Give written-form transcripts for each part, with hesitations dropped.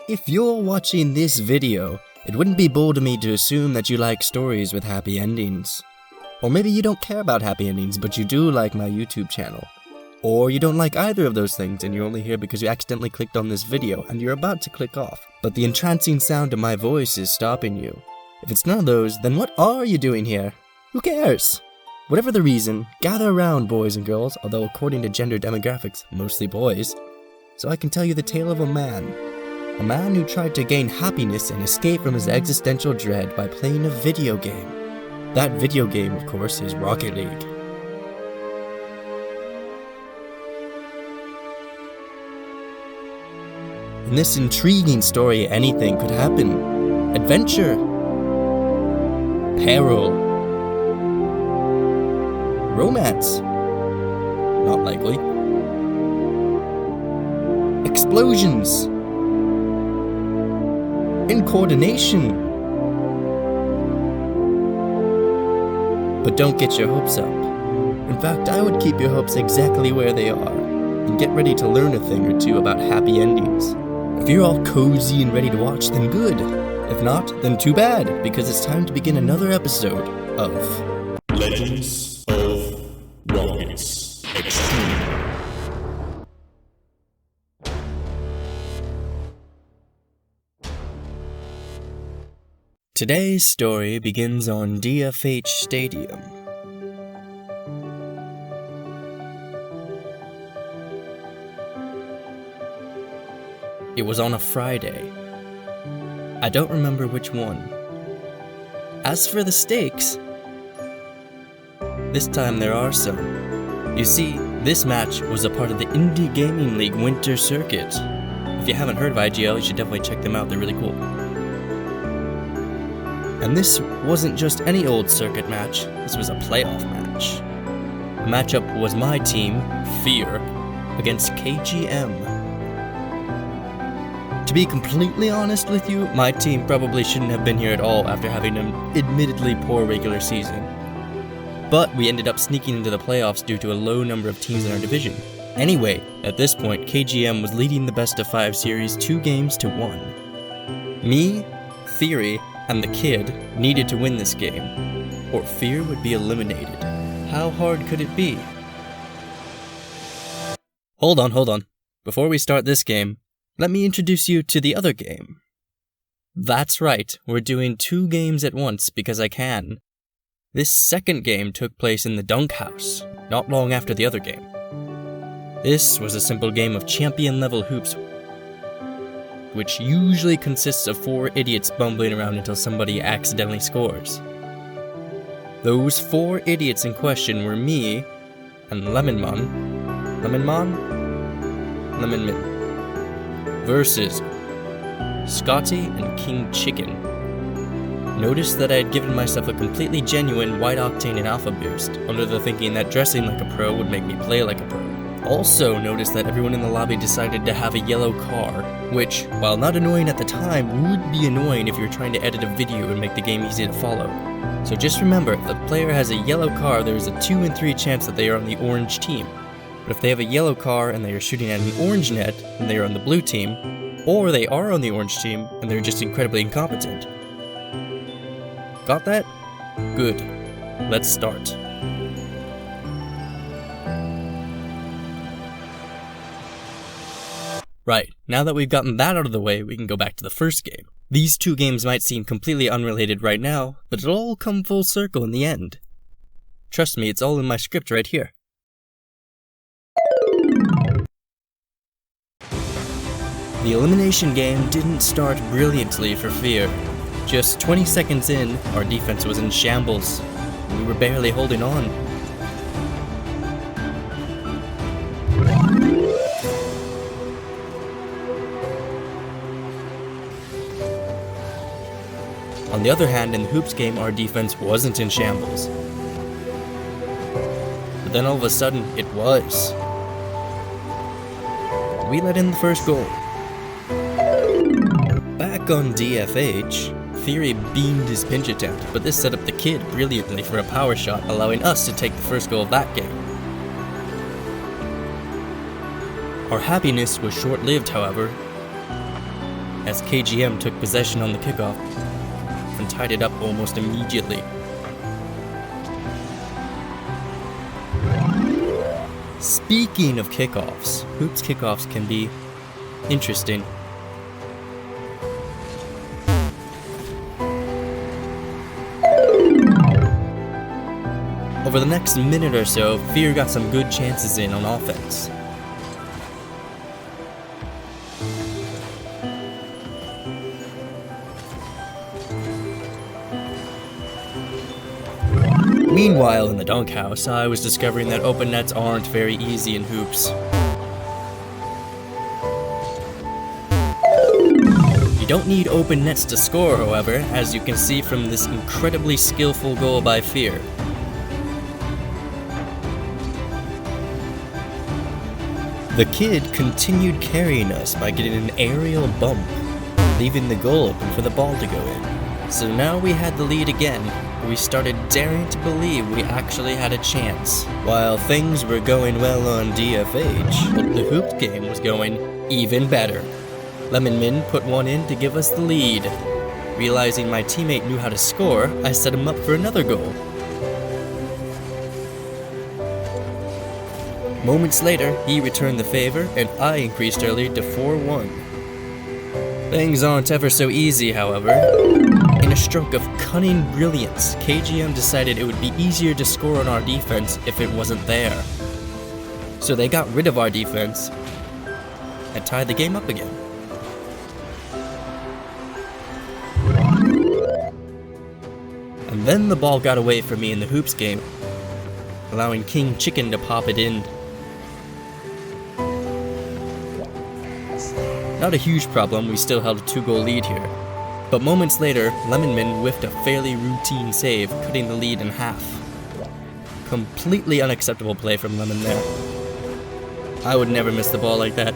If you're watching this video, it wouldn't be bold of me to assume that you like stories with happy endings. Or maybe you don't care about happy endings, but you do like my YouTube channel. Or you don't like either of those things and you're only here because you accidentally clicked on this video and you're about to click off, but the entrancing sound of my voice is stopping you. If it's none of those, then what are you doing here? Who cares? Whatever the reason, gather around, boys and girls, although according to gender demographics, mostly boys, so I can tell you the tale of a man. A man who tried to gain happiness and escape from his existential dread by playing a video game. That video game, of course, is Rocket League. In this intriguing story, anything could happen. Adventure. Peril. Romance. Not likely. Explosions. Incoordination. But don't get your hopes up. In fact, I would keep your hopes exactly where they are, and get ready to learn a thing or two about happy endings. If you're all cozy and ready to watch, then good. If not, then too bad, because it's time to begin another episode of Legends of Rockets Extreme. Today's story begins on DFH Stadium. It was on a Friday. I don't remember which one. As for the stakes, this time there are some. You see, this match was a part of the Indie Gaming League Winter Circuit. If you haven't heard of IGL, you should definitely check them out, they're really cool. And this wasn't just any old circuit match, this was a playoff match. The matchup was my team, Fear, against KGM. To be completely honest with you, my team probably shouldn't have been here at all after having an admittedly poor regular season. But we ended up sneaking into the playoffs due to a low number of teams in our division. Anyway, at this point, KGM was leading the best of 5 series 2-1. Me, Theory, and the Kid needed to win this game, or Fear would be eliminated. How hard could it be? Hold on. Before we start this game, let me introduce you to the other game. That's right, we're doing 2 games at once because I can. This second game took place in the Dunk House, not long after the other game. This was a simple game of champion-level hoops, which usually consists of 4 idiots bumbling around until somebody accidentally scores. Those 4 idiots in question were me and Lemonman versus Scotty and King Chicken. Notice that I had given myself a completely genuine White Octane and Alpha Boost, under the thinking that dressing like a pro would make me play like a pro. Also notice that everyone in the lobby decided to have a yellow car, which, while not annoying at the time, would be annoying if you're trying to edit a video and make the game easy to follow. So just remember, if the player has a yellow car, there is a 2 in 3 chance that they are on the orange team. But if they have a yellow car and they are shooting at an orange net, then they are on the blue team, or they are on the orange team and they're just incredibly incompetent. Got that? Good. Let's start. Right, now that we've gotten that out of the way, we can go back to the first game. These 2 games might seem completely unrelated right now, but it'll all come full circle in the end. Trust me, it's all in my script right here. The elimination game didn't start brilliantly for Fear. Just 20 seconds in, our defense was in shambles. We were barely holding on. On the other hand, in the Hoops game, our defense wasn't in shambles. But then all of a sudden, it was. We let in the first goal. Back on DFH, Theory beamed his pinch attempt, but this set up the Kid brilliantly for a power shot, allowing us to take the first goal of that game. Our happiness was short-lived, however. as KGM took possession on the kickoff and tied it up almost immediately. Speaking of kickoffs, Hoops kickoffs can be interesting. Over the next minute or so, Fear got some good chances in on offense. Meanwhile, in the dunk house, I was discovering that open nets aren't very easy in hoops. You don't need open nets to score, however, as you can see from this incredibly skillful goal by Fear. The kid continued carrying us by getting an aerial bump, leaving the goal open for the ball to go in. So now we had the lead again. We started daring to believe we actually had a chance. While things were going well on DFH, but the hoop game was going even better. Lemon Min put one in to give us the lead. Realizing my teammate knew how to score, I set him up for another goal. Moments later, he returned the favor, and I increased our lead to 4-1. Things aren't ever so easy, however. In a stroke of cunning brilliance, KGM decided it would be easier to score on our defense if it wasn't there. So they got rid of our defense and tied the game up again. And then the ball got away from me in the hoops game, allowing King Chicken to pop it in. Not a huge problem, we still held a 2-goal lead here. But moments later, Lemon Min whiffed a fairly routine save, cutting the lead in half. Completely unacceptable play from Lemon there. I would never miss the ball like that.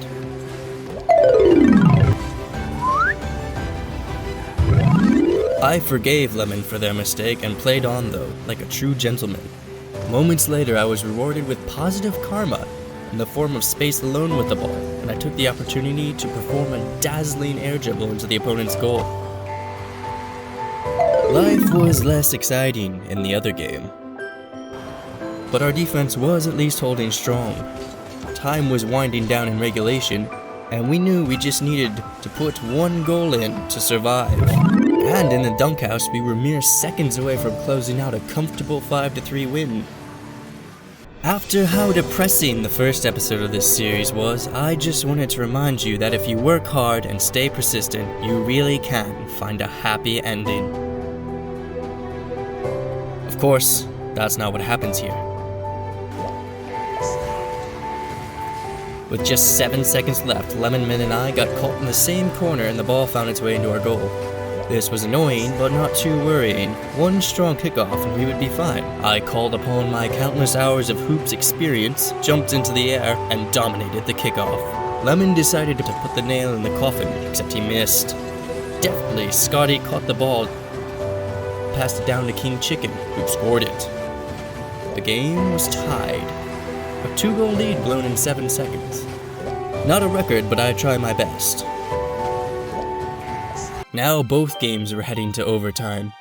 I forgave Lemon for their mistake and played on though, like a true gentleman. Moments later, I was rewarded with positive karma in the form of space alone with the ball, and I took the opportunity to perform a dazzling air dribble into the opponent's goal. Life was less exciting in the other game, but our defense was at least holding strong. Time was winding down in regulation, and we knew we just needed to put one goal in to survive. And in the dunk house, we were mere seconds away from closing out a comfortable 5-3 win. After how depressing the first episode of this series was, I just wanted to remind you that if you work hard and stay persistent, you really can find a happy ending. Of course, that's not what happens here. With just 7 seconds left, Lemon Min and I got caught in the same corner and the ball found its way into our goal. This was annoying, but not too worrying. One strong kickoff and we would be fine. I called upon my countless hours of hoops experience, jumped into the air, and dominated the kickoff. Lemon decided to put the nail in the coffin, except he missed. Deftly, Scotty caught the ball, passed it down to King Chicken, who scored it. The game was tied. A 2-goal lead blown in 7 seconds. Not a record, but I try my best. Now both games were heading to overtime.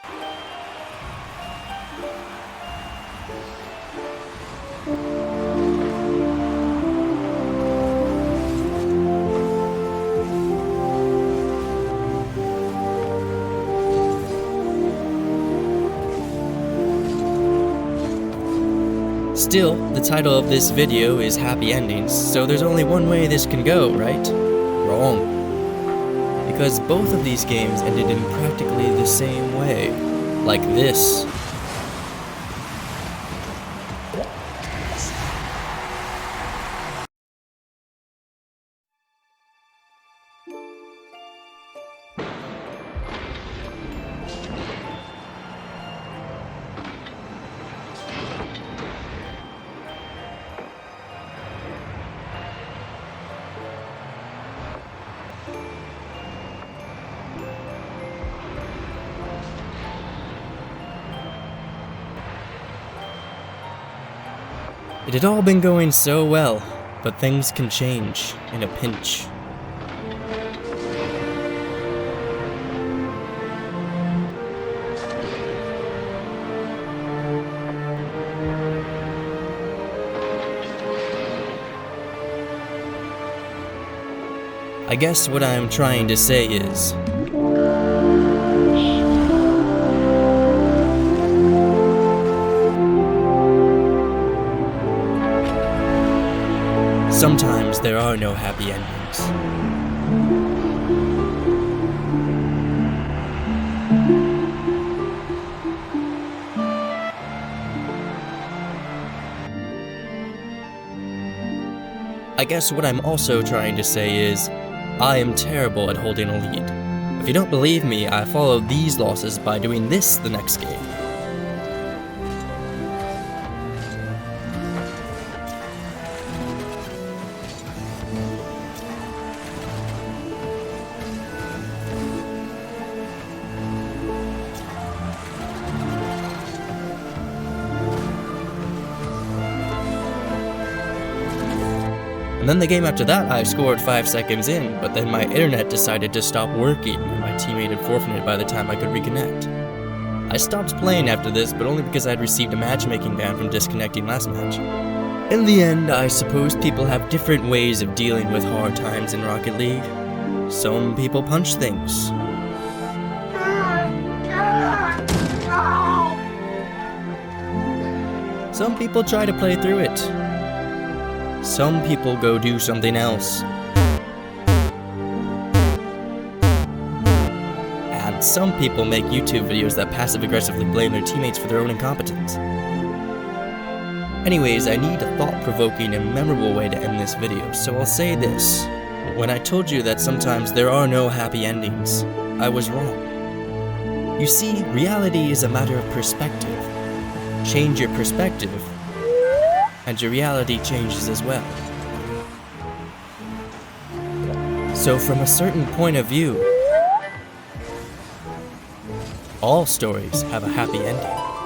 Still, the title of this video is Happy Endings, so there's only one way this can go, right? Wrong. Because both of these games ended in practically the same way. Like this. It had all been going so well, but things can change in a pinch. I guess what I'm trying to say is, sometimes there are no happy endings. I guess what I'm also trying to say is, I am terrible at holding a lead. If you don't believe me, I followed these losses by doing this the next game. And then the game after that, I scored 5 seconds in, but then my internet decided to stop working, and my teammate had forfeited by the time I could reconnect. I stopped playing after this, but only because I had received a matchmaking ban from disconnecting last match. In the end, I suppose people have different ways of dealing with hard times in Rocket League. Some people punch things. Some people try to play through it. Some people go do something else. And some people make YouTube videos that passive-aggressively blame their teammates for their own incompetence. Anyways, I need a thought-provoking and memorable way to end this video, so I'll say this. When I told you that sometimes there are no happy endings, I was wrong. You see, reality is a matter of perspective. Change your perspective, and your reality changes as well. So from a certain point of view, all stories have a happy ending.